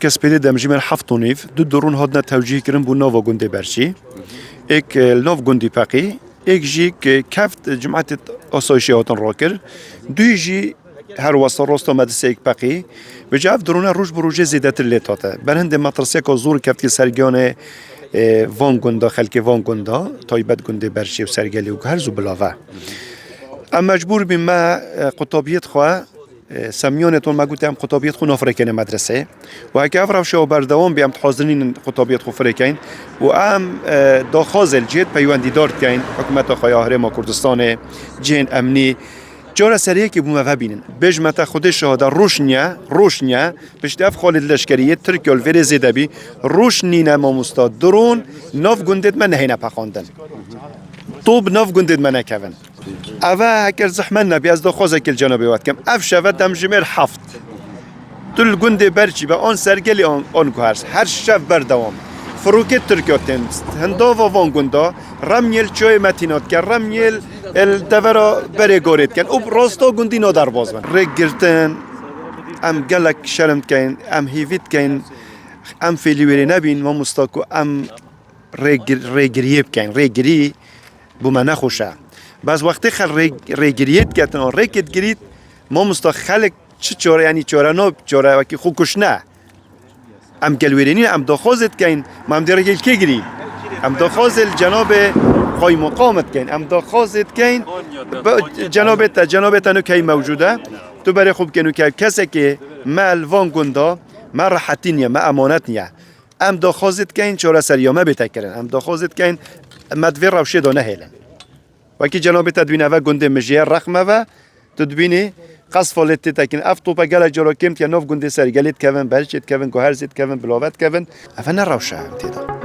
كسبيلي دمجي من حفطونيف دو درون هادنا توجيه كرن بو نوفا گوندي برشي اك النوف گوندي باقي اك جيك كافت جماعة اسوشي هاتن راكر دو يجي هر وصل روستو مدرسه اك باقي بجاف درونا روج بروجه زيدت الليتاتا برهند مدرسه كو زور كفتي سرگانه وان گوندا خلق وان گوندا تایبت گونده برشي و سرگلی و هر زو بلاوه ام مجبور بما قطابيت خوا سميونتون ما قلت ام قطابيت خو نفركين مدرسه وهكا افرف شو بردوام بيام تحاضرين قطابيت خو فريكين وام داخازل جيت بيواندي دارت كاين حكومت خياهره ما كردستان جين امني جارة سريع که بوم وابینن بیش مت خودش شهاده روشنیا بشتاف خالد لشکریه ترکیل وری زده بی روشنی نما مستاد درون ناف گندت من نهینا پخاندن طوب ناف گندت من نکون اوه هکر زحمن نبی از دخوازه کل جنابی وقت کم اف شود دم جمیر حفت تل گنده برچی به آن سرگلی آن گوهرس هر شف بردوام فروکت ترکیاتن هنداوا وان گندا رمیل چای متینات کن رمیل الدورا بره گورید کن او راستا گندی نادر باز من ریگ گرتن ام گلک شرمت کن ام هیوید کن ام فیلیوری نبین ما مستاکو ام ریگریب کن ریگری بو من نخوشه بس وقتی خل ریگریت کتن ریگت گرید ما مستاک خلق چه چاره یعنی چاره ناب چاره وکی خوکش نه ام گلویرینی ام داخوزت کن ما ام دیره که گری ام داخوزل جناب قای مقامت کن ام داخوزت کن جنابت انو کی موجوده تو برای خوب کنو که کسی که مال وان گندا ما راحتی نیا ما امانت نیا ام داخوزت کن چاره سریامه بتکرن ام داخوزت کن مدوی روشه دانه هیلن وکی جنابت دوینه و گنده مجیه رخمه و تدبینی قص فالت تکن اف توپا گل جرا کم که ناف گنده سرگلیت کون برچت کون گوهرزت کون بلاوت کون افنه روشه تیدا